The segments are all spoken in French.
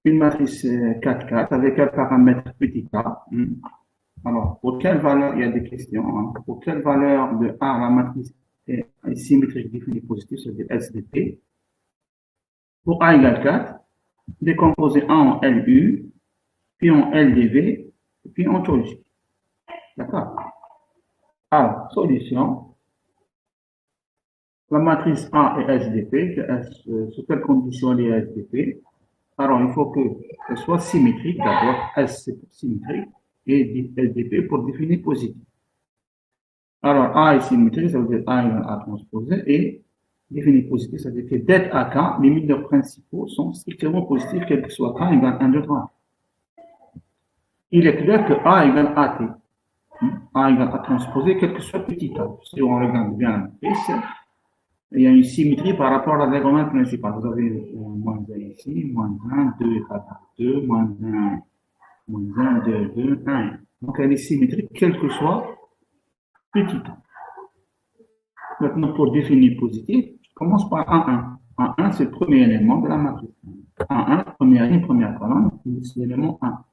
une matrice 4-4 avec un paramètre petit k. Alors, pour quelle valeur, il y a des questions, hein. Pour quelle valeur de A la matrice est symétrique définie positive, c'est-à-dire SDP. Pour A égale 4, décomposer A en LU, puis en LDV, puis en théologie. D'accord? Alors, solution. La matrice A est SDP, sous quelles conditions elle est SDP? Alors, il faut qu'elle soit symétrique. D'abord, S c'est pour symétrique et LDP pour définir positif. Alors, A est symétrique, ça veut dire A égale A transposé et définir positif, ça veut dire que dès AK, les mineurs principaux sont strictement positifs, quel que soit K égale 1, 2, 3. Il est clair que A égale AT. A égale A transposé, quel que soit petit a. Si on regarde bien la matrice, il y a une symétrie par rapport à la diagonale principale. Vous avez moins 1 ici, moins 1, 2 égale à 2, moins 1, 2, 2, 1. Donc elle est symétrique, quel que soit petit a. Maintenant, pour définir positif, je commence par A1. A1, c'est le premier élément de la matrice. A1, première ligne, première colonne, c'est l'élément 1.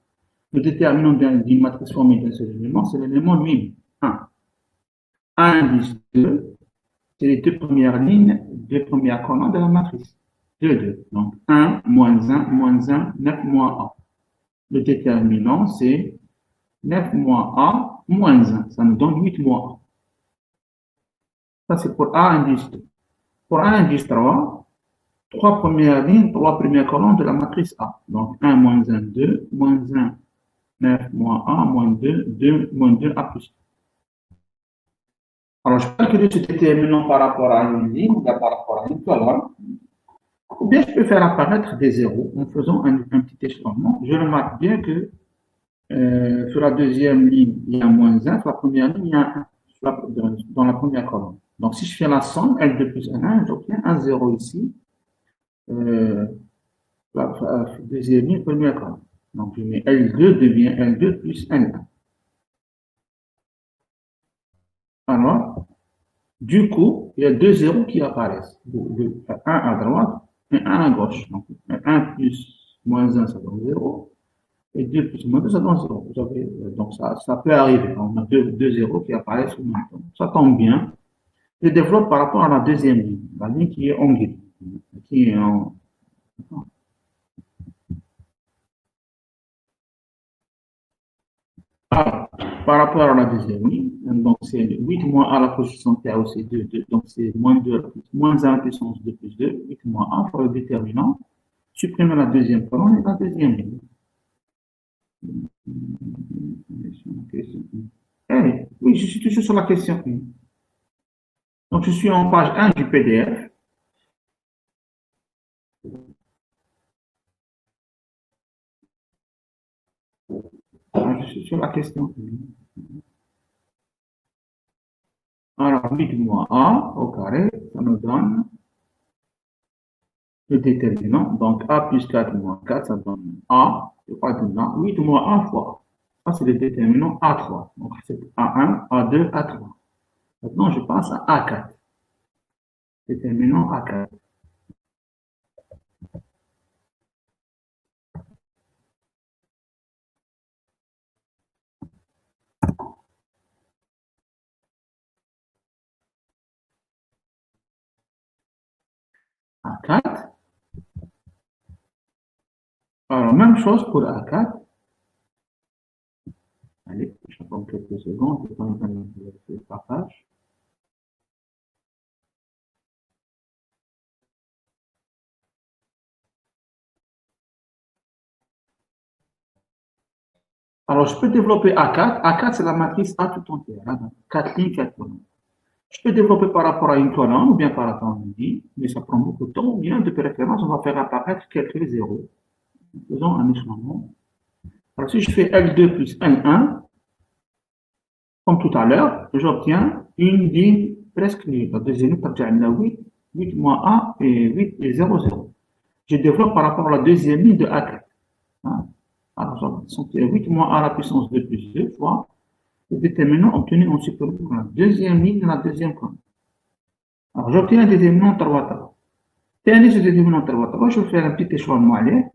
Le déterminant d'une matrice formée d'un seul élément, c'est l'élément min, 1. 1 indice 2, c'est les deux premières lignes, deux premières colonnes de la matrice. 2, 2. Donc 1, moins 1, 9 moins A. Le déterminant, c'est 9 moins A, moins 1. Ça nous donne 8 moins A. Ça, c'est pour A indice 2. Pour A indice 3, trois premières lignes, trois premières colonnes de la matrice A. Donc 1, moins 1, 2, moins 1, 9, moins A, moins 2, 2, moins 2, A plus. Alors, je peux calculer ce déterminant par rapport à une ligne, ou par rapport à une colonne. Ou bien je peux faire apparaître des zéros en faisant un petit échelonnement. Je remarque bien que sur la deuxième ligne, il y a moins 1, sur la première ligne, il y a 1 dans la première colonne. Donc, si je fais la somme, L2 plus N1, j'obtiens un 0 ici. La deuxième ligne, première colonne. Donc, je mets L2 devient L2 plus N1. Alors, du coup, il y a deux zéros qui apparaissent. Un à droite et un à gauche. Donc, 1 plus moins 1, ça donne 0. Et 2 plus moins 2, ça donne 0. Donc, ça peut arriver. On a deux zéros qui apparaissent au même temps. Ça tombe bien. Je développe par rapport à la deuxième ligne, la ligne qui est en gris, qui est en. Alors, par rapport à la deuxième ligne, donc c'est 8 moins a à la position T aussi 2, 2, donc c'est moins 2, moins 1 à la puissance 2 plus 2, 8 moins a pour le déterminant, supprimer la deuxième colonne et la deuxième ligne. Oui, je suis toujours sur la question 1. Donc, je suis en page 1 du PDF. Je suis sur la question 1. Alors, 8 moins A au carré, ça nous donne le déterminant. Donc, A plus 4 moins 4, ça donne A. Je crois dedans 8 moins A fois. Ça, c'est le déterminant A3. Donc, c'est A1, A2, A3. Maintenant, je passe à A4. Déterminant A4. A4. Alors, même chose pour A4. Allez, je prends quelques secondes, je prends le partage. Alors, je peux développer A4. A4, c'est la matrice A tout entière. Hein, donc 4 lignes, 4 colonnes. Je peux développer par rapport à une colonne ou bien par rapport à une ligne, mais ça prend beaucoup de temps. Ou bien, de préférence, on va faire apparaître quelques zéros. Faisons un échelonnement. Alors, si je fais L2 plus N1, comme tout à l'heure, j'obtiens une ligne presque libre. La deuxième ligne, c'est 8, 8 moins A et 8 et 0, 0. Je développe par rapport à la deuxième ligne de A4. Hein. Alors, 8 moins A à la puissance 2 plus 2 fois le déterminant obtenu en supprimant la deuxième ligne de la deuxième colonne. Alors, j'obtiens un déterminant 3 3. Terminer ce déterminant 3 3, je vais faire un petit échelonnement aller.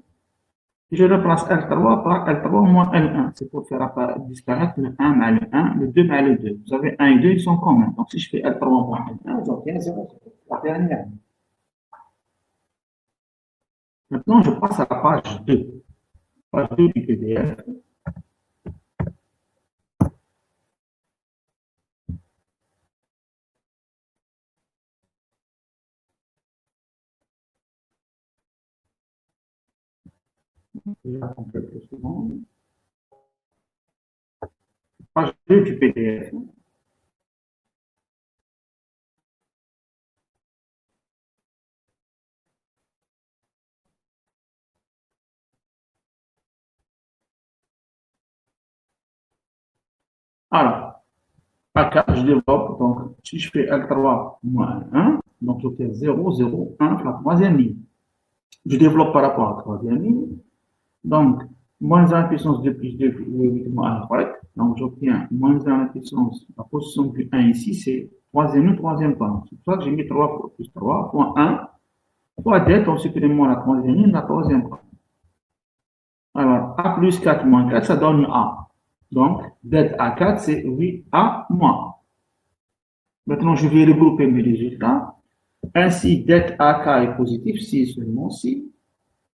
Je remplace L3 par L3 moins L1. C'est pour faire disparaître le 1 mal le 1, le 2 mal le 2. Vous avez 1 et 2, ils sont communs. Donc, si je fais L3 moins L1, j'obtiens 0. La dernière. Maintenant, je passe à la page 2. Page 2 du PDF. J'attends quelques secondes. Page 2 du PDF. Alors, A4, je développe. Donc, si je fais L3 moins 1, donc j'obtiens 0, 0, 1, la troisième ligne. Je développe par rapport à la troisième ligne. Donc, moins 1 puissance 2 plus 2, 8 moins 1 droite. Donc, j'obtiens moins 1 puissance, la position du 1 ici, c'est troisième colonne. C'est pour ça que j'ai mis 3 plus 3 fois 1, fois det, on supprime la troisième ligne, la troisième colonne. Alors, A plus 4 moins 4, ça donne A. Donc, det A4, c'est 8A moins. Maintenant, je vais regrouper mes résultats. Ainsi, det AK est positif si seulement si.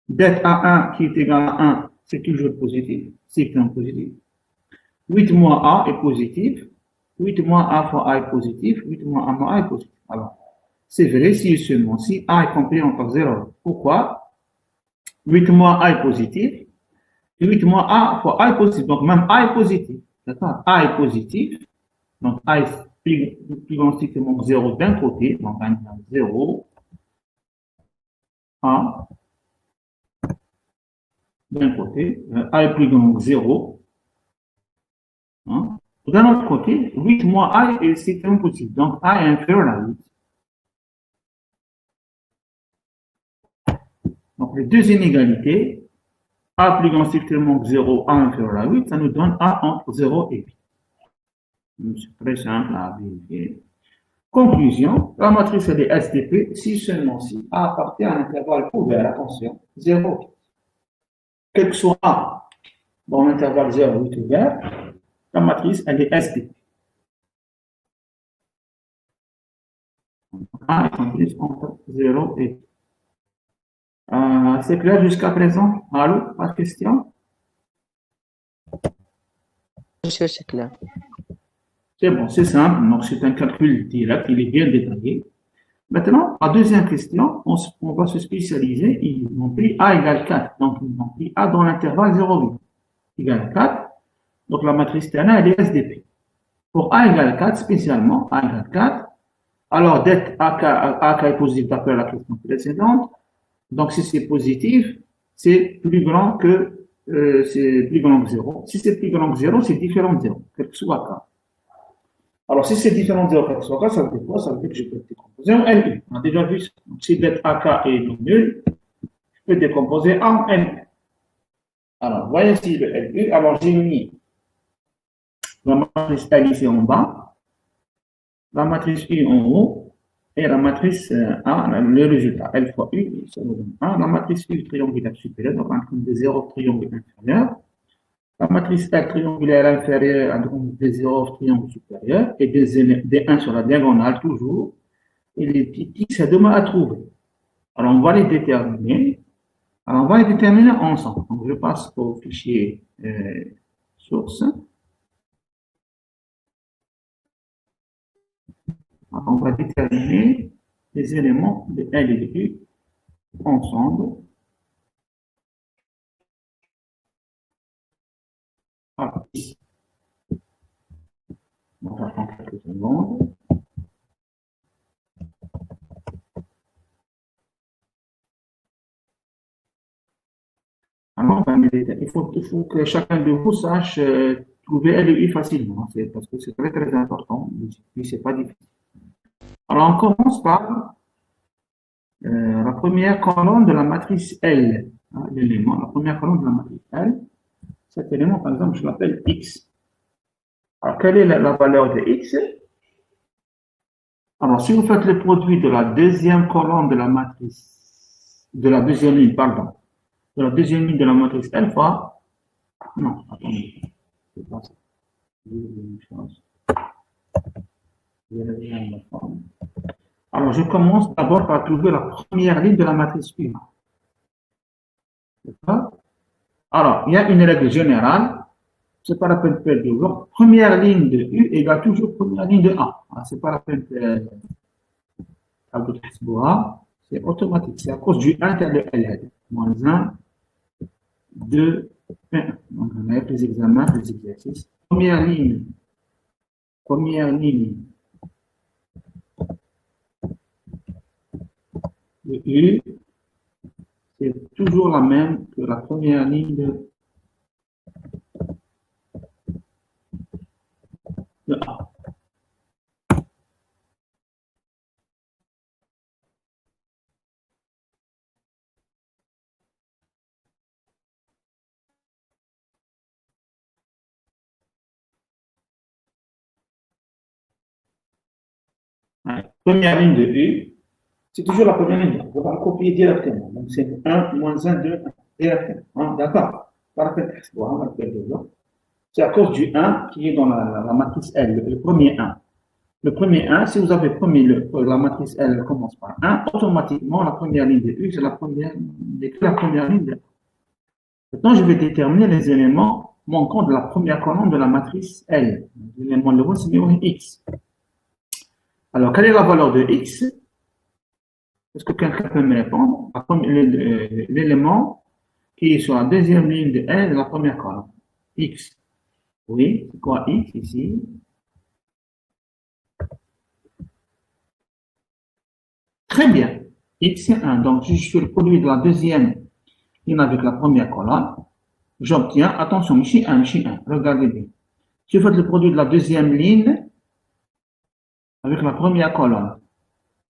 Det A1 qui est égal à 1, c'est toujours positif, c'est un positif. 8 moins A est positif. 8 moins A fois A est positif. 8 moins A moins A est positif. Alors, c'est vrai si seulement si A est compris entre 0. Pourquoi? 8 moins A est positif. 8 moins A fois A est positif. Donc, même A est positif. D'accord? A est positif. Donc, A est plus grand que 0 d'un côté. Donc, 0, A d'un côté. A est plus grand que 0. Hein? D'un autre côté, 8 moins A, c'est impossible. Donc, A est inférieur à 8. Donc, les deux inégalités, A plus grand strictement que 0, A inférieur à 8, ça nous donne A entre 0 et 8. C'est très simple à vérifier. Conclusion, la matrice est SDP si seulement si A appartient à un intervalle ouvert, attention, 0, quel que soit A dans l'intervalle 0, 8 ouvert, la matrice elle est SDP. A est comprise entre 0 et 8. C'est clair jusqu'à présent? Allô, pas de question? Monsieur, c'est clair. C'est bon, c'est simple. Donc, c'est un calcul direct, il est bien détaillé. Maintenant, la deuxième question, on va se spécialiser. Ils ont pris A égale 4. Donc, ils ont pris A dans l'intervalle 0,8 égale 4. Donc, la matrice ternaire, elle est SDP. Pour A égale 4, spécialement, A égale 4, alors, det AK est positif d'après la question précédente. Donc, si c'est positif, c'est plus grand que 0. Si c'est plus grand que 0, c'est différent de 0, quel que soit K. Alors, si c'est différent de 0, quel que soit K, ça veut dire quoi? Ça veut dire que je peux décomposer en LU. On a déjà vu ça. Donc, si det AK est nul, je peux décomposer en LU. Alors, voyez ici le LU. Alors, j'ai mis la matrice L ici en bas, la matrice U en haut, et la matrice A, le résultat, L fois U, ça nous donne 1. La matrice U triangulaire supérieure, donc un compte de 0 triangle inférieur. La matrice L triangulaire inférieure, un compte de 0 triangle supérieur, et des 1 sur la diagonale toujours. Et les petits x, c'est demain à trouver. Alors, on va les déterminer. Alors, on va les déterminer ensemble. Donc, je passe au fichier source. Alors, on va déterminer les éléments de L et de U ensemble. Alors, ici. On va prendre quelques secondes. Alors, il faut que chacun de vous sache trouver L et U facilement. Parce que c'est très, très important. Puis, c'est pas difficile. Alors, on commence par la première colonne de la matrice L. Hein, l'élément, la première colonne de la matrice L. Cet élément, par exemple, je l'appelle X. Alors, quelle est la valeur de X? Alors, si vous faites le produit de la deuxième colonne de la matrice, de la deuxième ligne, pardon, de la deuxième ligne de la matrice L fois... Non, attendez. C'est pas ça. Alors, je commence d'abord par trouver la première ligne de la matrice U. D'accord? Alors, il y a une règle générale. C'est pas la peine de faire toujours. Première ligne de U égale toujours première ligne de A. C'est pas la peine de faire. C'est automatique. C'est à cause du 1 de L. Moins 1, 2, 1. Donc, on a les examens, les exercices. Première ligne de U, c'est toujours la même que la première ligne de A. Première ligne de U, c'est toujours la première ligne. On va le copier directement. Donc, c'est 1, moins 1, 2, 1. Directement. D'accord. C'est à cause du 1 qui est dans la matrice L, le premier 1. Le premier 1, si vous avez promis la matrice L commence par 1, automatiquement, la première ligne de U, c'est la première ligne de U. Maintenant, je vais déterminer les éléments manquants de la première colonne de la matrice L. L'élément de c'est X. Alors, quelle est la valeur de X? Est-ce que quelqu'un peut me répondre? L'élément qui est sur la deuxième ligne de L de la première colonne. X. Oui, c'est quoi X ici? Très bien. X c'est 1. Donc, je fais le produit de la deuxième ligne avec la première colonne. J'obtiens, attention, ici 1, ici 1. Regardez bien. Je fais le produit de la deuxième ligne avec la première colonne.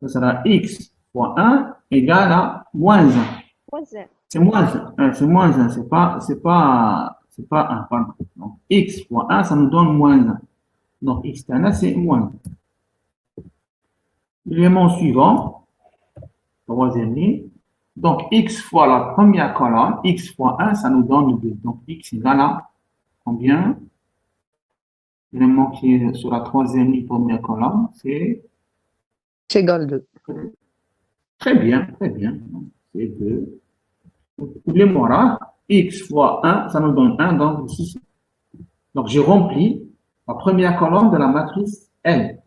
Ça sera X fois 1 égale à moins 1. C'est moins 1. C'est moins 1. C'est pas 1. Pardon. Donc, X fois 1, ça nous donne moins 1. Donc, X c'est moins 1. L'élément suivant, troisième ligne. Donc, X fois la première colonne, X fois 1, ça nous donne 2. Donc, X égale à combien? L'élément qui est sur la troisième ligne, première colonne, c'est... C'est égal 2. Très bien, très bien. C'est 2. Oubliez-moi là, X fois 1, ça nous donne 1, donc 6. Donc, j'ai rempli la première colonne de la matrice L.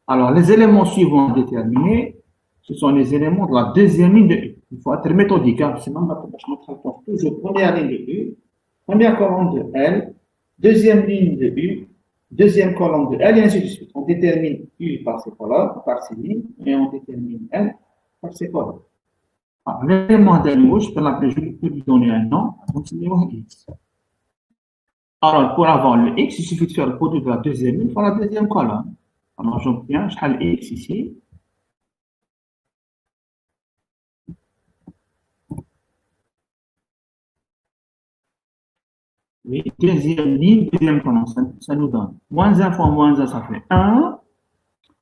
Alors, les éléments suivants déterminés, ce sont les éléments de la deuxième ligne de U. Il faut être méthodique, sinon je me trompe toujours. Première ligne de U, première colonne de L, deuxième ligne de U, deuxième colonne de L, et ainsi de suite. On détermine U par ces colonnes, par ces lignes, et on détermine L par ces colonnes. L'élément d'L, je peux lui donner un nom, donc c'est l'élément X. Alors, pour avoir le X, il suffit de faire le produit de la deuxième ligne par la deuxième colonne. Alors, j'obtiens, je fais le X ici. Oui, deuxième ligne, deuxième colonne, ça nous donne moins 1 fois moins 1, ça fait 1,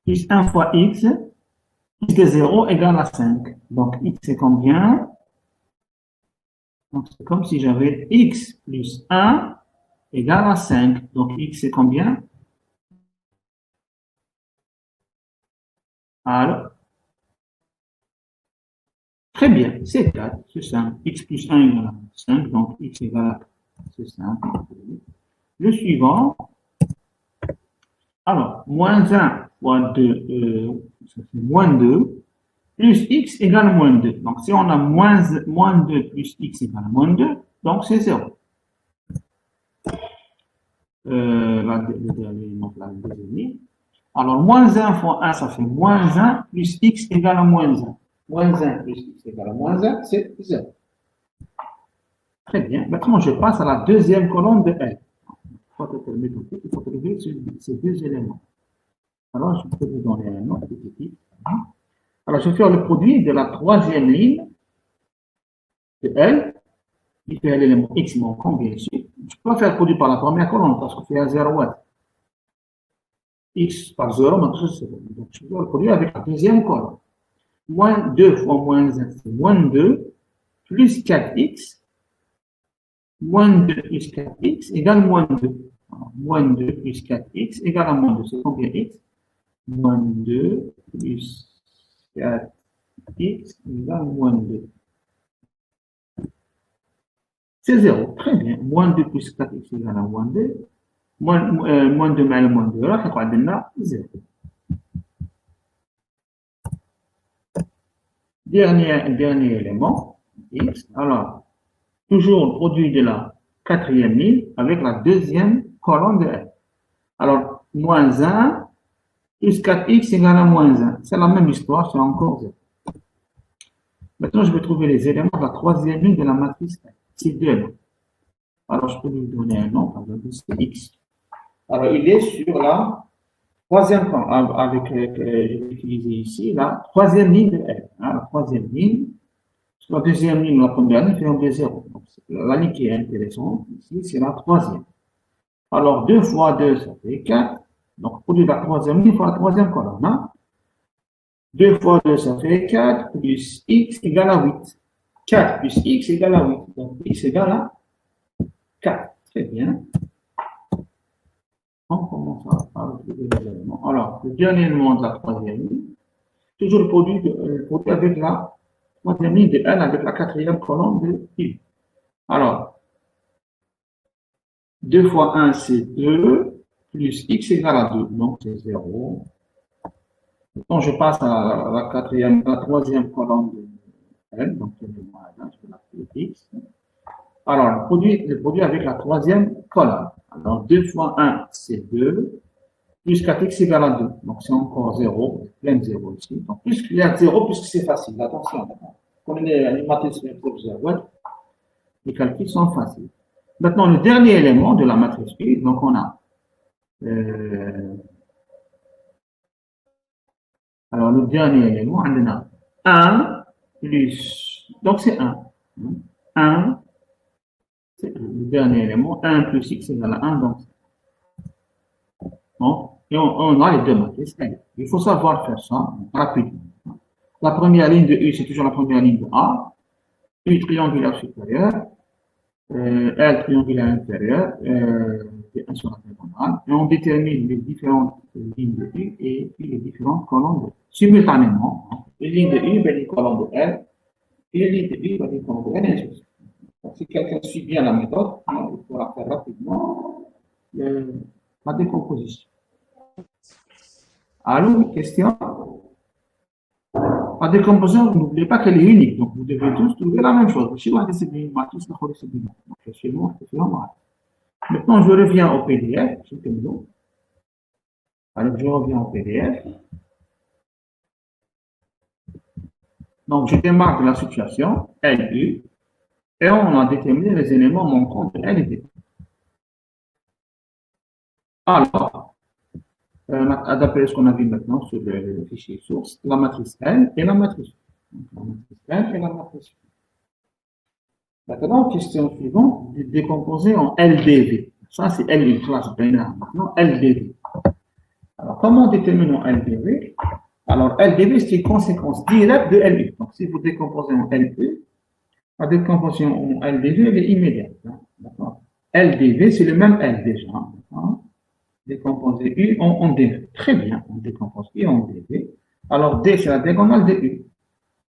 plus 1 fois X, X de 0 égale à 5. Donc, X c'est combien? Donc, c'est comme si j'avais X plus 1 égale à 5. Donc, X c'est combien? Alors, très bien, c'est 4, c'est simple. X plus 1 égale à 5, donc X égale à 4, c'est simple. Le suivant, alors, moins 1 fois 2, ça fait moins 2, plus X égale moins 2. Donc, si on a moins 2 plus X égale moins 2, donc c'est 0. La deuxième ligne. Alors, moins 1 fois 1, ça fait moins 1, plus X égale à moins 1. Moins 1 plus X égale à moins 1, c'est 0. Très bien. Maintenant, je passe à la deuxième colonne de L. Il faut trouver ces deux éléments. Alors, je peux vous donner un autre petit. Alors, je vais faire le produit de la troisième ligne de L. Il fait l'élément X manquant, bien sûr. Je ne peux pas faire le produit par la première colonne parce que c'est à 0 watts. X par 0, donc je vais le produire avec la deuxième colonne. Moins 2 fois moins 1, c'est moins 2, plus 4x, Moins 2 plus 4x égale moins 2. Alors, moins 2 plus 4x égale à moins 2. C'est combien x? Moins 2 plus 4x égale moins 2. C'est 0. Très bien. Moins 2 plus 4x égale à moins 2. Moins 2 مع moins 2 راح يقعد لنا 0. Dernier élément, x. Alors, toujours le produit de la quatrième ligne avec la deuxième colonne de L. Alors, moins 1 plus 4x égale à moins 1. C'est la même histoire, c'est encore 0. Maintenant, je vais trouver les éléments de la troisième ligne de la matrice L. C'est deux éléments. Alors, je peux lui donner un nom, par exemple, c'est x. Alors, il est sur la troisième colonne, avec, je vais utiliser ici la troisième ligne de L. Hein, la troisième ligne. Sur la deuxième ligne, la première ligne fait un de 0. Donc, la ligne qui est intéressante ici, c'est la troisième. Alors, 2 fois 2, ça fait 4. Donc, produit de la troisième ligne fois la troisième colonne. Hein? 2 fois 2, ça fait 4, plus x égale à 8. 4 plus x égale à 8. Donc, x égale à 4. Très bien. On commence à retrouver les éléments. Alors, le dernier élément de la troisième ligne, toujours le produit avec la troisième ligne de L avec la quatrième colonne de I. Alors, 2 fois 1, c'est 2, plus x égale à 2, donc c'est 0. Maintenant, je passe à la troisième colonne de L, donc c'est le moins 1, je vais l'appeler x. Alors, le produit avec la troisième colonne. Alors, 2 fois 1, c'est 2, plus 4x égale à 2. Donc, c'est encore 0, plein de 0 ici. Donc, plus qu'il y a 0, plus c'est facile. Attention, comme les matrices les calculs sont faciles. Maintenant, le dernier élément de la matrice P, donc on a alors le dernier élément, on a 1 plus, donc c'est 1. 1, c'est le dernier élément, 1 plus x égale à 1, donc bon, et on a les deux matrices. Il faut savoir faire ça rapidement. La première ligne de U, c'est toujours la première ligne de A. U triangulaire supérieur, L triangulaire inférieur, c'est 1 sur la diagonale. Et on détermine les différentes lignes de U et puis les différentes colonnes de U. Simultanément, les lignes de U, ben, les colonnes de L, et les lignes de U, ben, les colonnes de L, et ainsi de suite. Donc, si quelqu'un suit bien la méthode, il pourra faire rapidement la décomposition. Alors, question? La décomposition, n'oubliez pas qu'elle est unique, donc vous devez tous trouver la même chose. Si vous avez une matrice, c'est bien. Donc, chez moi, c'est normal. Maintenant, je reviens au PDF. Alors, je reviens au PDF. Donc, je démarre de la situation LU et on a déterminé les éléments manquants de L et D. Alors, d'après ce qu'on a vu maintenant sur le fichier source, la matrice L et la matrice U. La matrice L et la matrice U. Maintenant, question suivante, décomposer en LDV. Ça, c'est L, une classe binaire. Maintenant, LDV. Alors, comment déterminons LDV? Alors, LDV, c'est une conséquence directe de LU. Donc, si vous décomposez en LU, la décomposition en LDV, elle est immédiate. D'accord? LDV, c'est le même L déjà. Décomposer U en DV. Très bien, on décompose U en DV. Alors, D, c'est la diagonale de U.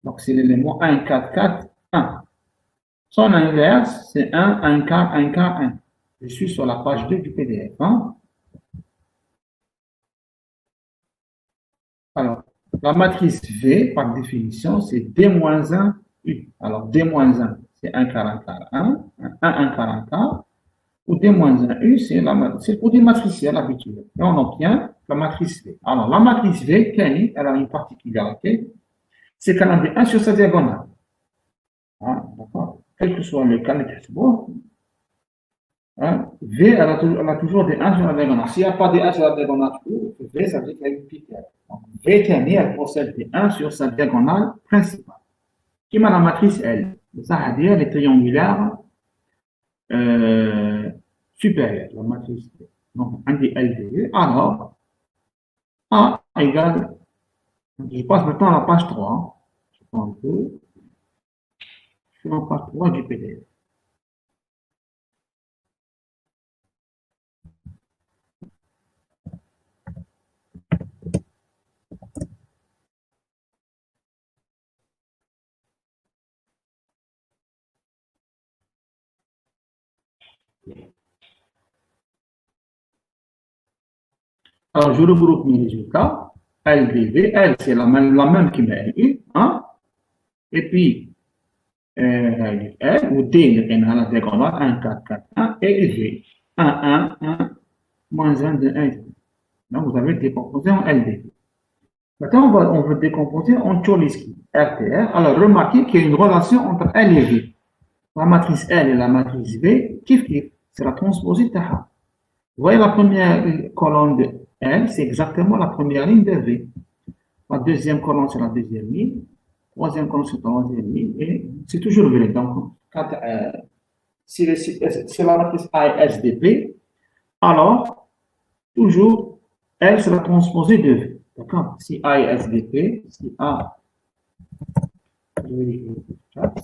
Donc, c'est l'élément 1, 4, 4, 1. Son inverse, c'est 1, 1 quart, 1 quart, 1. Je suis sur la page 2 du PDF. Alors, la matrice V, par définition, c'est D-1 U. Alors, D-1, c'est 1 quart, 1 quart, 1. 1 quart, 1 quart. Ou D-1 U, c'est le produit matriciel habituel. Et on obtient la matrice V. Alors, la matrice V, elle a une particularité, c'est qu'elle a des 1 sur sa diagonale. D'accord? Quel que soit le cas, V, elle a toujours des 1 sur la diagonale. S'il n'y a pas des 1 sur la diagonale, V, ça veut dire qu'il y a une pipette. Donc, V terminé, elle possède des 1 sur sa diagonale principale. Qui est la matrice L. Ça veut dire les triangulaires supérieurs, la matrice L. Donc, un des LDV. Alors, A égale, je passe maintenant à la page 3. Je prends un peu. Je suis en page 3 du PDF. Alors, je regroupe mes résultats. LDV, L, c'est la même qui m'a eu, hein? Et puis, L, ou D, la diagonale, 1, 4, 4, 1, et V, 1, 1, 1, moins 1, 2, 1. Donc, vous avez décomposé en LDV. Maintenant, on veut décomposer en Cholesky, RTR. Alors, remarquez qu'il y a une relation entre L et V. La matrice L et la matrice V, kiff kiff, c'est la transposée Taha. Vous voyez la première colonne de L, c'est exactement la première ligne de V. La deuxième colonne, c'est la deuxième ligne. Troisième colonne, c'est la troisième ligne. Et c'est toujours vrai. Donc, quand, si la matrice A est SDP, alors, toujours, L, c'est la transposée de V. D'accord? Si A est SDP, si A,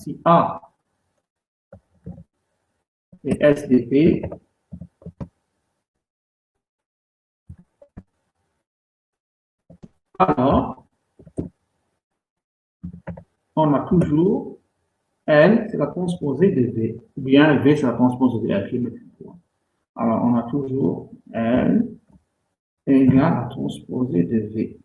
si A est SDP, alors, on a toujours L, c'est la transposée de V. Ou bien V, c'est la transposée de L. Alors, on a toujours L égale à la transposée de V.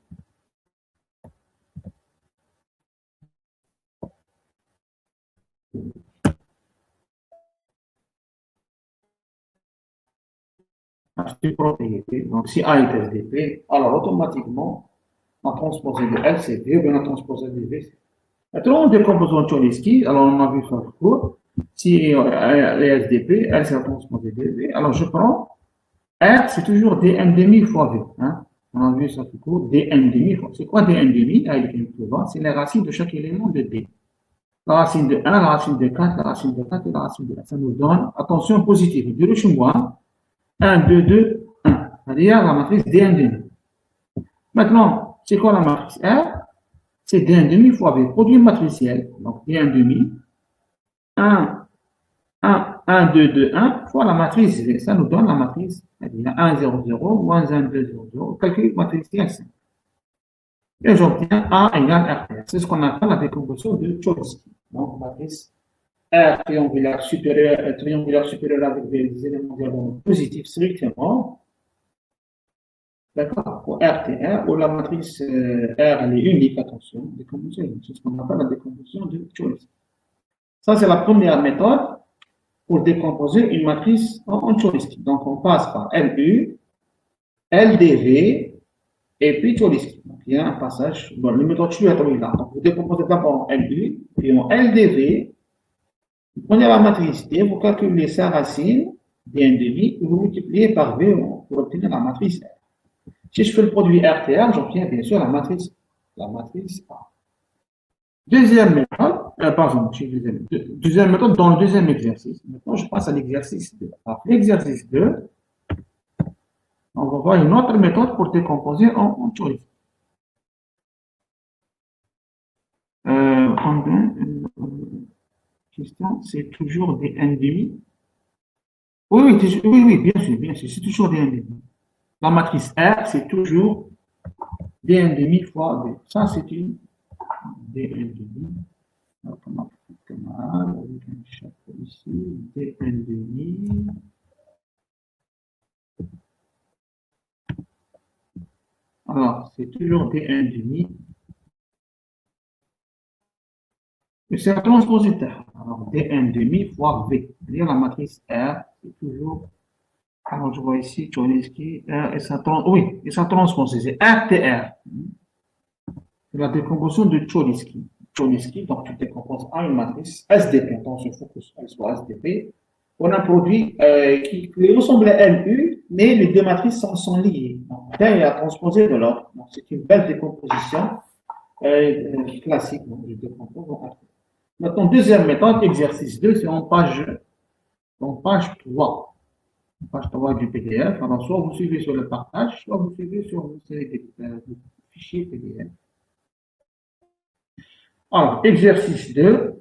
Donc, si A est SDP, alors automatiquement, la transposée de L, c'est V, ou bien la transposée de V, c'est V. Maintenant, on décompose en Cholesky. Alors, on a vu ça court. Si elle est SDP, L, c'est la transposée de V. Alors, je prends R, c'est toujours dn demi fois V. Hein? On a vu ça tout court, dn demi fois. C'est quoi dn demi? C'est les racines de chaque élément de D. La racine de 1, la racine de 4, la racine de 4 et la racine de 1. Ça nous donne, attention, positive. Du chez moi, 1, 2, 2, 1. C'est-à-dire la matrice dn demi. Maintenant, c'est quoi la matrice R? C'est dn demi fois V, produit matriciel. Donc, dn demi, 1, 1, 1, 2, 2, 1 fois la matrice V. Ça nous donne la matrice 1, 0, 0, moins 1, 2, 0, 0. Calcul matriciel 5. Et j'obtiens A égale R. C'est ce qu'on appelle la décomposition de Cholesky. Donc, matrice R triangulaire supérieur avec des éléments diagonaux positifs strictement. D'accord? Pour RTR, où la matrice R elle est unique, attention, décomposition. C'est ce qu'on appelle la décomposition de Cholesky. Ça, c'est la première méthode pour décomposer une matrice en Cholesky. Donc, on passe par LU, LDV, et puis Cholesky. Donc, il y a un passage, bon, le méthode je est là. Donc, vous décomposez d'abord en LU, puis en LDV, vous prenez la matrice D, vous calculez sa racine, D1 demi, et vous multipliez par V pour obtenir la matrice R. Si je fais le produit RTR, j'obtiens bien sûr la matrice A. Deuxième méthode, pardon, deuxième méthode dans le deuxième exercice. Maintenant, je passe à l'exercice 2. Après l'exercice 2, on va voir une autre méthode pour décomposer en Cholesky. Question, c'est toujours des 1 demi. Oui, bien sûr, c'est toujours des 1 demi. La matrice R, c'est toujours d 1 demi fois D. Ça, c'est une d 1 demi. Alors, comment avec un chapeau ici, d 1 demi. Alors, c'est toujours d 1 demi. Et c'est la transpositeur. Alors, d 1 demi fois V. C'est-à-dire la matrice R, c'est toujours. Alors, je vois ici, Cholesky, R et sa transposée, c'est RTR. C'est la décomposition de Cholesky. Cholesky, donc tu décomposes en une matrice SDP. Attention, il faut qu'elle soit SDP. On a un produit qui ressemble à LU, mais les deux matrices sont liées. Donc, l'un est à transposer de l'autre. Donc, c'est une belle décomposition classique. Donc, je décompose en RT. Maintenant, deuxième méthode, exercice 2, c'est en page 3. Page 3 du PDF. Alors, soit vous suivez sur le partage, soit vous suivez sur le fichier PDF. Alors, exercice 2,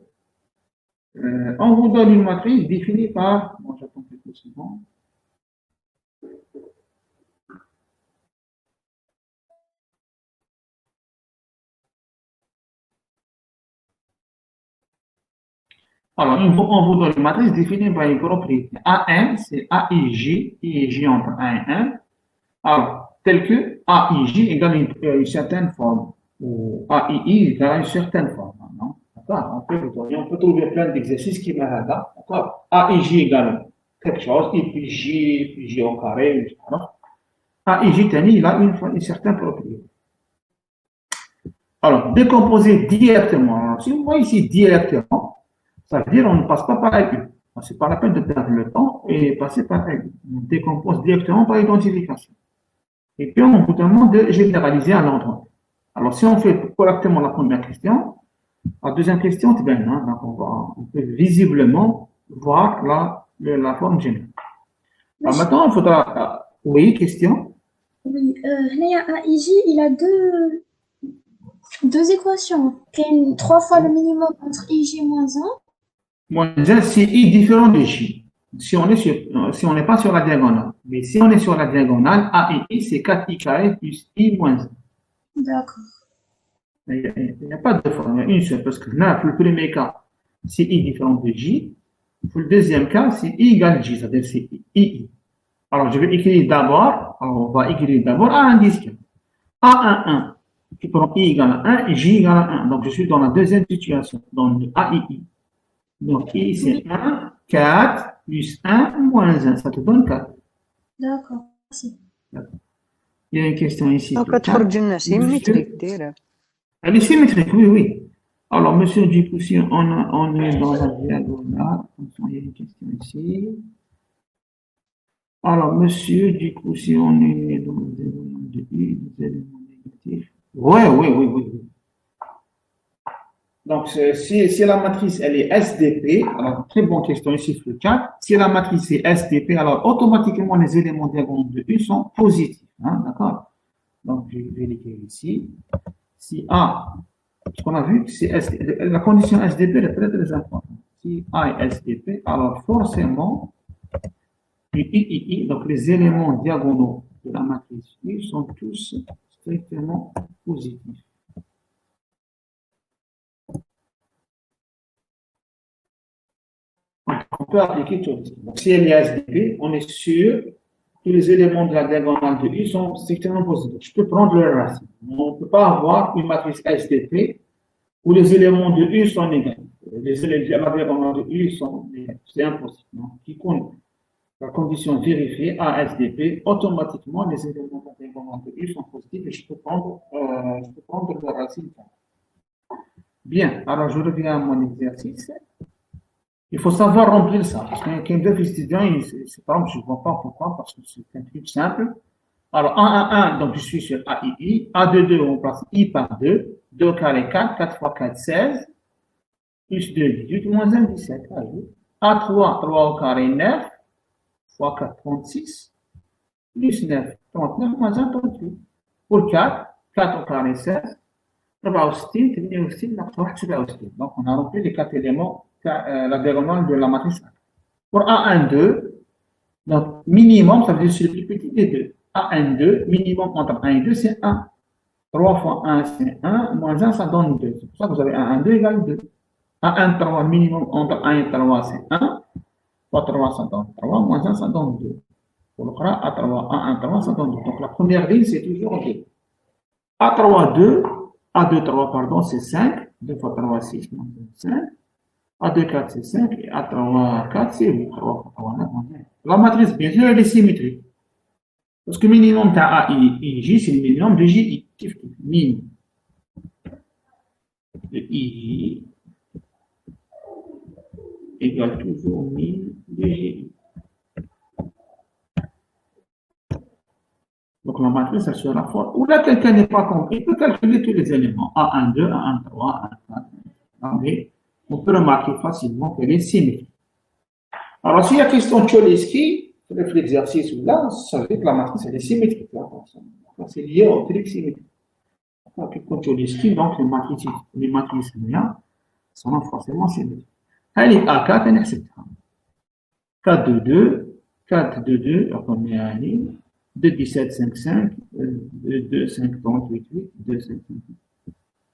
on vous donne une matrice définie par, bon, j'attends quelques secondes. Alors, on vous donne une matrice définie par une propriété. AN, c'est AIJ entre 1 et 1. Alors, tel que AIJ égale une certaine forme, ou AII égale une certaine forme. Non? D'accord? On peut trouver plein d'exercices qui mènent là. D'accord? AIJ égale quelque chose, et puis J au carré, etc. AIJ, il a une certaine propriété. Alors, décomposer directement. Alors, si vous voyez ici directement, ça veut dire qu'on ne passe pas par LU. C'est pas la peine de perdre le temps et passer par LU. On décompose directement par identification. Et puis, on vous demande de généraliser à l'endroit. Alors, si on fait correctement la première question, la deuxième question, c'est bien, hein, donc on peut visiblement voir la forme générale. Alors, maintenant, il faudra. Oui, question? Oui, là, AIJ, il a deux équations. Une, 3 fois le minimum entre IJ moins 1. Moins 1, c'est I différent de J. Si on n'est pas sur la diagonale. Mais si on est sur la diagonale, A et I, c'est 4I carré plus I moins 1. D'accord. Il n'y a pas de forme, il y a une seule, parce que là, pour le premier cas, c'est I différent de J. Pour le deuxième cas, c'est I égale J, c'est-à-dire c'est I. Alors, je vais écrire d'abord, on va écrire d'abord A indice. A1, qui prend I égale 1 et J égale 1. Donc, je suis dans la deuxième situation, dans le AII. Donc, I, c'est 1, 4, plus 1, moins 1. Ça te donne 4. D'accord, merci. Il y a une question ici. كتخرج لنا symétrique دايره. Elle est symétrique, oui, oui. Alors, monsieur Dupoussi, on est dans la diagonale. Il y a une question ici. Alors, monsieur Dupoussi, on est dans le diagonale de I, les éléments négatifs. Oui. Donc, si la matrice, elle est SDP, alors, très bonne question ici, flux 4. Si la matrice est SDP, alors, automatiquement, les éléments diagonaux de U sont positifs. Hein, d'accord? Donc, je vais l'écrire ici. Si A, ce qu'on a vu, c'est SDP, la condition SDP est très, très importante. Si A est SDP, alors, forcément, I, donc les éléments diagonaux de la matrice U sont tous strictement positifs. On peut appliquer tout. Donc, si elle est SDP, on est sûr que les éléments de la diagonale de U sont strictement positifs. Je peux prendre leur racine. On ne peut pas avoir une matrice SDP où les éléments de U sont négatifs. Les éléments de la diagonale de U sont négatifs. C'est impossible. Donc, quiconque la condition vérifiée à SDP, automatiquement les éléments de la diagonale de U sont positifs et je peux prendre leur racine. Bien, alors je reviens à mon exercice. Il faut savoir remplir ça, parce qu'un des étudiants, c'est pas, je ne vois pas pourquoi, parce que c'est un truc simple. Alors, 1, donc je suis sur AII, A2, on place I par 2, 2 carré 4, 4 fois 4, 16, plus 2, 18, moins 1, 17. A3, 3 au carré, 9, fois 4, 36, plus 9, 39, moins 1, 38. Pour 4, 4 au carré, 16, 64, 68, donc on a rempli les 4 éléments, la diagonale de la matrice A. Pour A12, donc minimum, ça veut dire c'est le plus petit des deux. A12, minimum entre 1 et 2, c'est 1. 3 fois 1, c'est 1, moins 1, ça donne 2. C'est pour ça que vous avez A12 égale 2. A13, minimum entre 1 et 3, c'est 1. Fois 3, ça donne 3, moins 1, ça donne 2. Pour le cas, A13, ça donne 2. Donc la première ligne, c'est toujours 2. A2, 3, pardon, c'est 5. 2 fois 3, 6, moins 5. A2, 4, c'est 5. Et A3, 4, c'est 8. 3 fois 3, 9, 9. La matrice, bien sûr, elle est symétrique. Parce que le minimum de AIJ, c'est le minimum de JI. Min de IJ égale toujours min de JI. Donc la matrice, elle sera forte. Ou là, quelqu'un n'est pas compris, il peut calculer tous les éléments. A12, A13, A14. Mais on peut remarquer facilement qu'elle est symétrique. Alors, s'il y a question de Cholesky, l'exercice là, ça veut dire que la matrice elle est symétrique. C'est lié au trig symétrique. Question de Cholesky, donc les matrices sont forcément symétriques. Allez, A4, etc. 4, 2, 2, 4, 2, 2, on met à ligne. 2, 17, 5, 5, 2, 5, 38, 8, 2, 5, 5.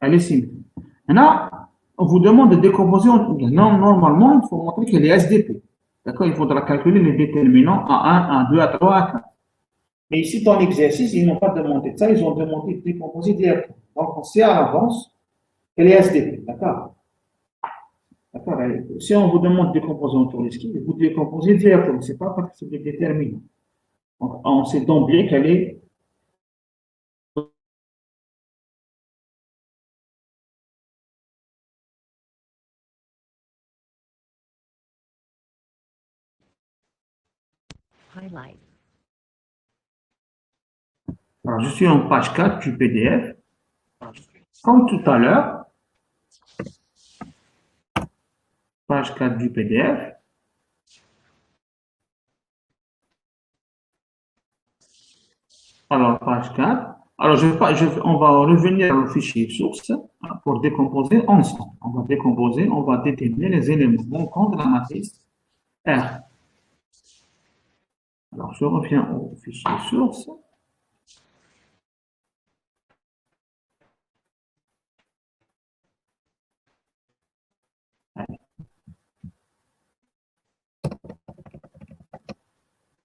Elle est symétrique. Maintenant, On vous demande de décomposer. Non, normalement, il faut montrer qu'il est SDP. D'accord? Il faudra calculer les déterminants à 1, à 2, à 3, à 4. Mais ici, dans l'exercice, ils n'ont pas demandé ça, ils ont demandé de décomposer directement. Donc, on sait à l'avance qu'elle est SDP. D'accord? D'accord? Si on vous demande de décomposer en Tourneski, vous décomposez directement. Ce n'est pas parce que c'est des déterminants. Donc, on sait d'emblée qu'elle est. Highlight. Alors, je suis en page 4 du PDF. Comme tout à l'heure, page 4 du PDF. Alors, page 4. Alors, on va revenir au fichier source pour décomposer ensemble. On va décomposer, on va déterminer les éléments manquants de la matrice R. Alors, je reviens au fichier source.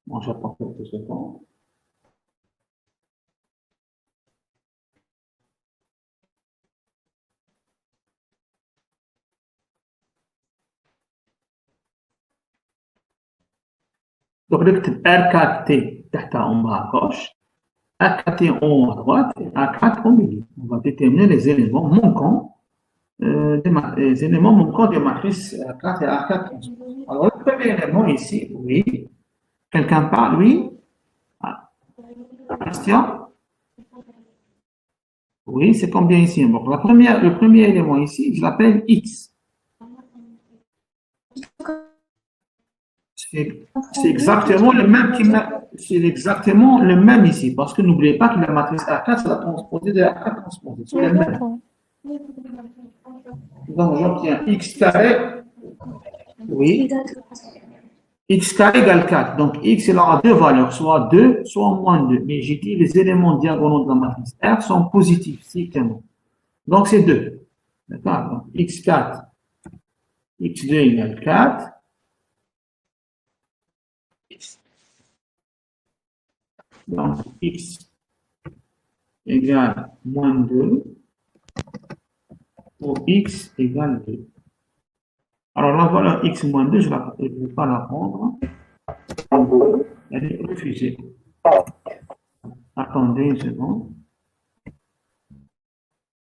Bon, j'attends quelques secondes. Donc, نكتب R4T تحتها en bas à gauche, R4T en haut à droite et R4 au milieu. On va déterminer les éléments manquants, les éléments manquants des matrices R4 et R4 transpose. Alors, le premier élément ici, oui. Quelqu'un parle, oui? Ah, question? Oui, c'est combien ici? Donc, le premier élément ici, je l'appelle X. C'est exactement le même c'est exactement le même ici, parce que n'oubliez pas que la matrice A4, c'est la transposée de A4 transposée. C'est le même. Donc, j'obtiens X carré, oui, X carré égale 4. Donc, X, il aura deux valeurs, soit 2, soit moins 2. Mais j'ai dit les éléments diagonaux de la matrice R sont positifs, strictement. Donc, c'est 2. D'accord? Donc, X4, X2 égale 4. Donc, X égale moins 2 ou X égale 2. Alors, la valeur X moins 2, je ne vais pas la prendre. Elle est refusée. Attendez une seconde.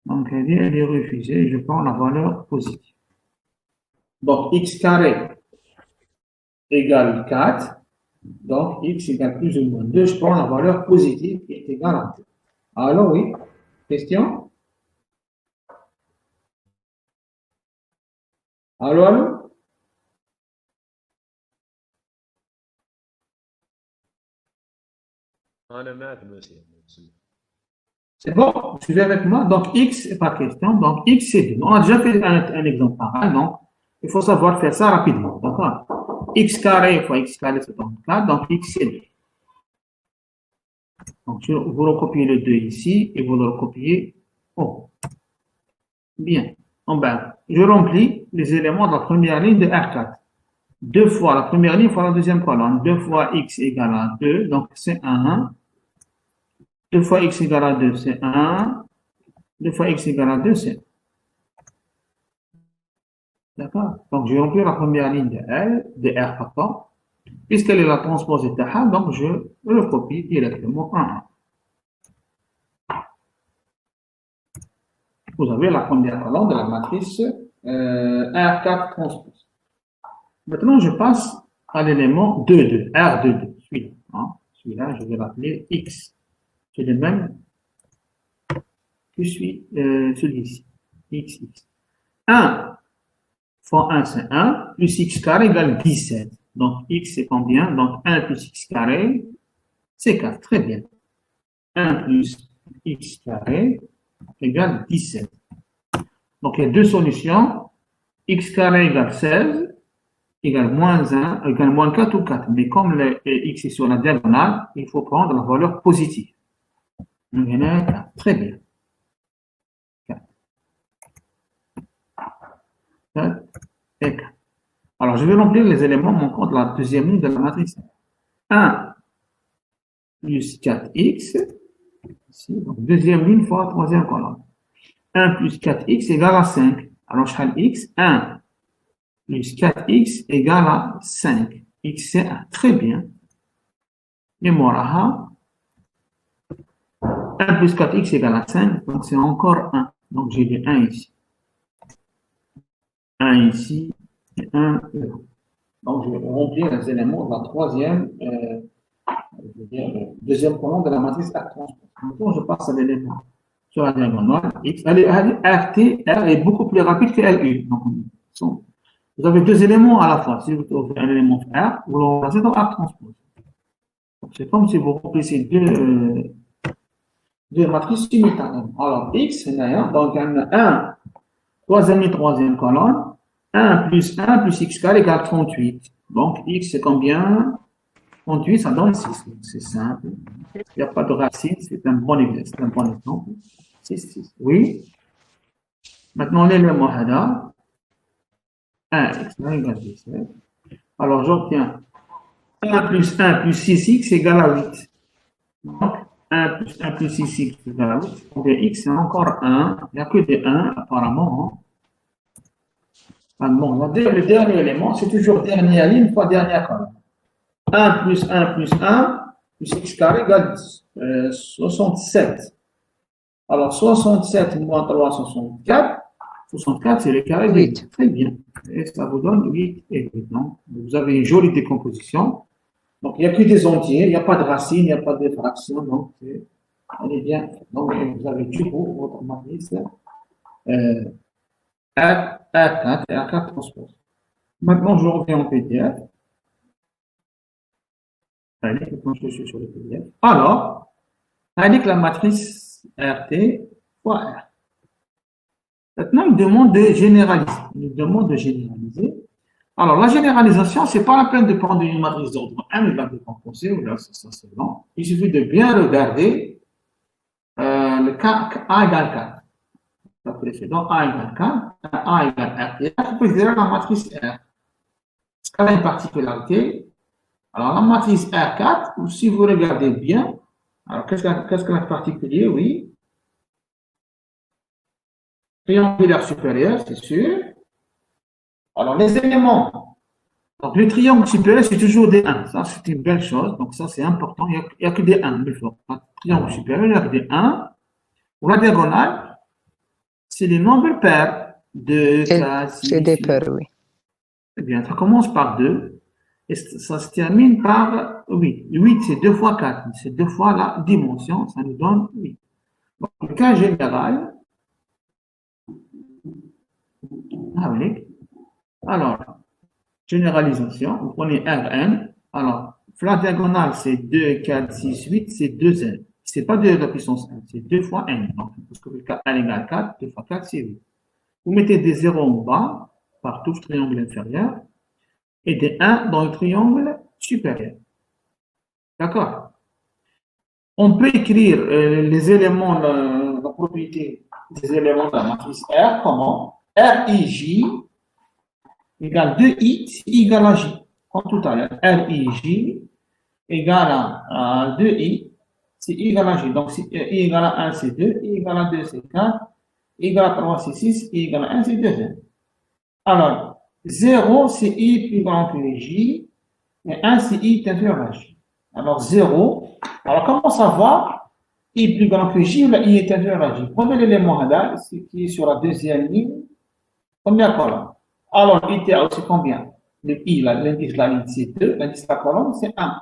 Donc, elle est refusée. Je prends la valeur positive. Donc, X carré égale 4. Donc, X égale plus ou moins 2. Je prends la valeur positive qui est égale à 2. Alors, oui. Question? Allô, allô? C'est bon? Suivez avec moi. Donc, X, c'est pas question. Donc, X, c'est 2. On a déjà fait un exemple pareil. Donc, il faut savoir faire ça rapidement. D'accord? X carré fois X carré, c'est 34. Donc, X, c'est 2. Donc, vous recopiez le 2 ici et vous le recopiez en haut. Bien. En bas, je remplis les éléments de la première ligne de R4. 2 fois la première ligne fois la deuxième colonne. 2 fois X égale à 2. Donc, c'est 1. 2 fois X égale à 2, c'est 1. 2 fois X égale à 2, c'est 1. D'accord? Donc, je vais remplir la première ligne de R, pardon. Puisqu'elle est la transposée de A, donc je le copie directement en 1. Vous avez la première colonne de la matrice R4 transpose. Maintenant, je passe à l'élément 2, R2, celui-là. Hein? Celui-là, je vais l'appeler X. C'est le même que celui-ci. X. 1 fois 1, c'est 1, plus X carré égale 17. Donc, X, c'est combien? Donc, 1 plus X carré, c'est 4. Très bien. 1 plus X carré égale 17. Donc, il y a deux solutions. X carré égale 16, égale moins 1, égale moins 4 ou 4. Mais comme le X est sur la diagonale, il faut prendre la valeur positive. Donc, il y en a 4. Très bien. 4. 4 et 4. Alors, je vais remplir les éléments manquants de la deuxième ligne de la matrice. 1 plus 4x, ici, donc deuxième ligne fois troisième colonne. 1 plus 4x égale à 5. Alors, je fais x, 1 plus 4x égale à 5. X, c'est 1. Très bien. Et moi, 1 plus 4x égale à 5, donc c'est encore 1. Donc, j'ai dit 1 ici. 1 ici et 1 là. Donc, je vais remplir les éléments de la troisième, je veux dire, deuxième colonne de la matrice R transpose. Maintenant, je passe à l'élément sur la diagonale X. RT, R est beaucoup plus rapide que LU. Donc, vous avez deux éléments à la fois. Si vous trouvez un élément R, vous le remplacez dans R transpose. C'est comme si vous remplissez deux matrices simultanément. Alors, X, c'est d'ailleurs, donc un troisième colonne, 1 plus x carré égale 38. Donc, x, c'est combien? 38, ça donne 6. C'est simple. Il n'y a pas de racine, c'est un bon exemple. 6. Oui. Maintenant, l'élément HADA, 1x égale 17. Alors, j'obtiens 1 plus 6x égale à 8. Donc, 1 plus 6x égale à 8. Donc, x, c'est encore 1. Il n'y a que des 1, apparemment. Bon, le dernier élément, c'est toujours dernière ligne fois dernière colonne. 1 plus x carré égale 67. Alors, 67 moins 3, 64. 64, c'est le carré de 8. Très bien. Et ça vous donne 8 et 8. Donc, vous avez une jolie décomposition. Donc, il n'y a que des entiers, il n'y a pas de racines, il n'y a pas de fractions. Donc, elle est bien. Donc, vous avez tout pour votre matrice. R4 et R4 transpose. Maintenant, je reviens en PDF. Allez, maintenant, je suis sur le PDF. Alors, indique la matrice RT fois R. Maintenant, il demande de généraliser. Alors, la généralisation, c'est pas la peine de prendre une matrice d'ordre 1 et de la décomposer, ou là, ça c'est bon. Il suffit de bien regarder le cas A égale 4. Le précédent A égale 4, A égale R. Et là, vous pouvez dire la matrice R. Parce qu'elle a une particularité. Alors, la matrice R4, si vous regardez bien, alors qu'est-ce qu'elle a de particulier? Oui. Triangulaire supérieur, c'est sûr. Alors, les éléments. Donc, le triangle supérieur, c'est toujours des 1. Ça, c'est une belle chose. Donc, ça, c'est important. Il n'y a que des 1. Le triangle supérieur, il n'y a que des 1. Pour la diagonale, c'est les nombres pairs. 2, 4, 6. C'est des pairs, oui. Eh bien, ça commence par 2. Et ça se termine par 8. 8, c'est 2 fois 4. C'est 2 fois la dimension. Ça nous donne 8. Donc, le cas général. Ah oui. Alors, généralisation. Vous prenez Rn. Alors, la diagonale, c'est 2, 4, 6, 8. C'est 2n. Ce n'est pas 2 à la puissance 1. C'est 2 fois n. Donc, parce que n égale 4. 2 fois 4, c'est 8. Vous mettez des 0 en bas, par tout triangle inférieur, et des 1 dans le triangle supérieur. D'accord? On peut écrire les éléments, la propriété des éléments de la matrice R, comment? RIJ égale 2I, c'est I égale à J, comme tout à l'heure. RIJ égale à 2I, c'est I égale à J. Donc, si I égale à 1, c'est 2, I égale à 2, c'est 4, I égale à 3, c'est 6, I égale à 1, c'est 2. Alors, 0, c'est I plus grand que J, et 1, c'est I est inférieur à J. Alors, 0. Alors, comment savoir I plus grand que J ou la I est inférieur à J? Prenez l'élément Hadal, ce qui est sur la deuxième ligne. Combien de colonnes? Alors, ITA, c'est combien? Le I, l'indice de la ligne, c'est 2. L'indice de la colonne, c'est 1.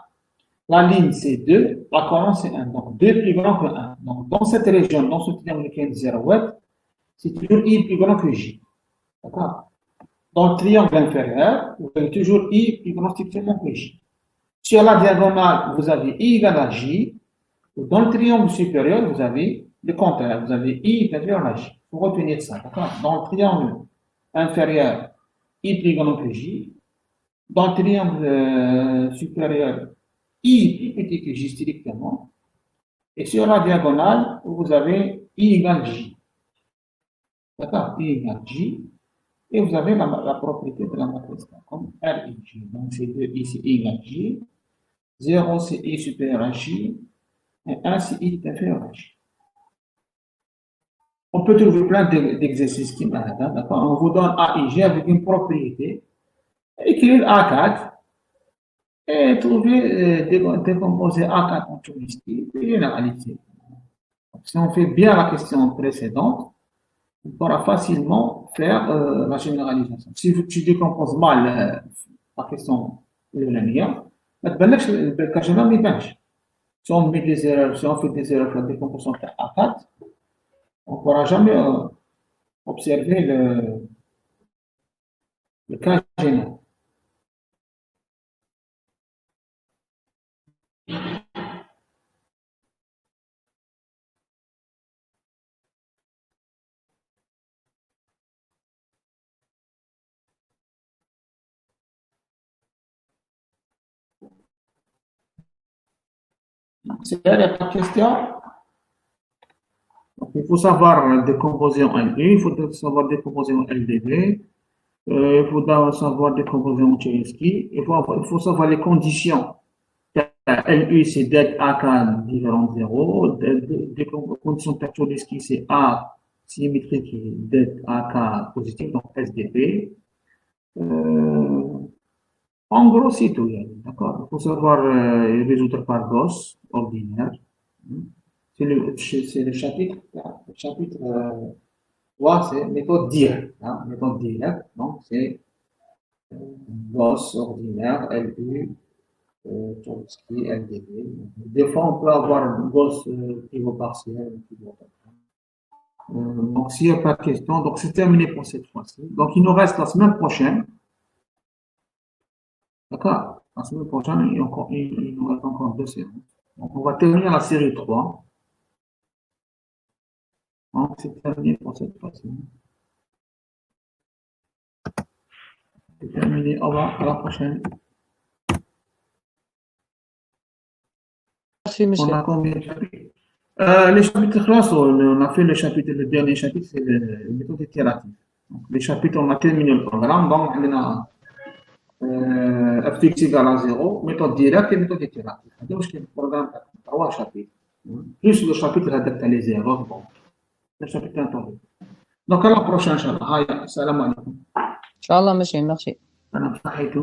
La ligne, c'est 2. La colonne, c'est 1. Donc, 2 plus grand que 1. Donc, dans cette région, dans ce triangle qui est 0, c'est toujours I plus grand que J. D'accord? Dans le triangle inférieur, vous avez toujours I plus grand strictement que J. Sur la diagonale, vous avez I égale à J. Dans le triangle supérieur, vous avez le contraire. Vous avez I inférieur à J. Il faut retenir ça. Dans le triangle inférieur, I plus grand que J. Dans le triangle supérieur, I plus petit que J strictement. Et sur la diagonale, vous avez I égale J. D'accord? I égale J. Et vous avez la propriété de la matrice K, comme R et J. Donc, c'est 2I, c'est I égale J. 0, c'est I supérieur à J. Et 1, c'est I est inférieur à J. On peut trouver plein d'exercices qui m'arrêtent, d'accord? On vous donne A et J avec une propriété. Écrire A4 et trouver, décomposer A4 en Chomsky et généraliser. Si on fait bien la question précédente, on pourra facilement faire la généralisation. Si tu décomposes mal la question de l'année, si on met des erreurs, si on fait des erreurs dans la décomposition A4, on ne pourra jamais observer le cas général. C'est là, il n'y a pas de question. Donc, il faut savoir décomposer en LU, il faut savoir décomposer en LDV, il faut savoir décomposer en Tchersky, il faut savoir les conditions. LU, c'est det AK différent de 0, des conditions de Tchersky, c'est A symétrique et det AK positif, donc SDP. En gros, c'est tout. D'accord. Il faut savoir résoudre par Gauss, ordinaire. C'est le chapitre. Le chapitre 3, c'est méthode directe. Hein, méthode directe. Donc, c'est Gauss, ordinaire, LU, Chomsky, LDV. Des fois, on peut avoir Gauss pivot partiel, pivot partiel. Donc, s'il n'y a pas de question, donc c'est terminé pour cette fois-ci. Donc, il nous reste la semaine prochaine. D'accord? La semaine prochaine, il nous reste encore 2 séances. Donc, on va terminer la série 3. Donc, c'est terminé pour cette fois-ci. C'est terminé. Au revoir. À la prochaine. Merci, On monsieur. a combien de chapitres? Les chapitres classe, on a fait le chapitre, le dernier chapitre, c'est la méthode itérative. Donc, les chapitres, on a terminé le programme. Donc, on a FTX égale à 0, méthode directe et méthode itérative. Donc, c'est le programme 3 chapitres. Plus le chapitre adapté à les erreurs. Bon, le chapitre introduit. Donc, à la prochaine, Inch'Allah. Salam alaikum. Inch'Allah, monsieur, merci. أنا صحيت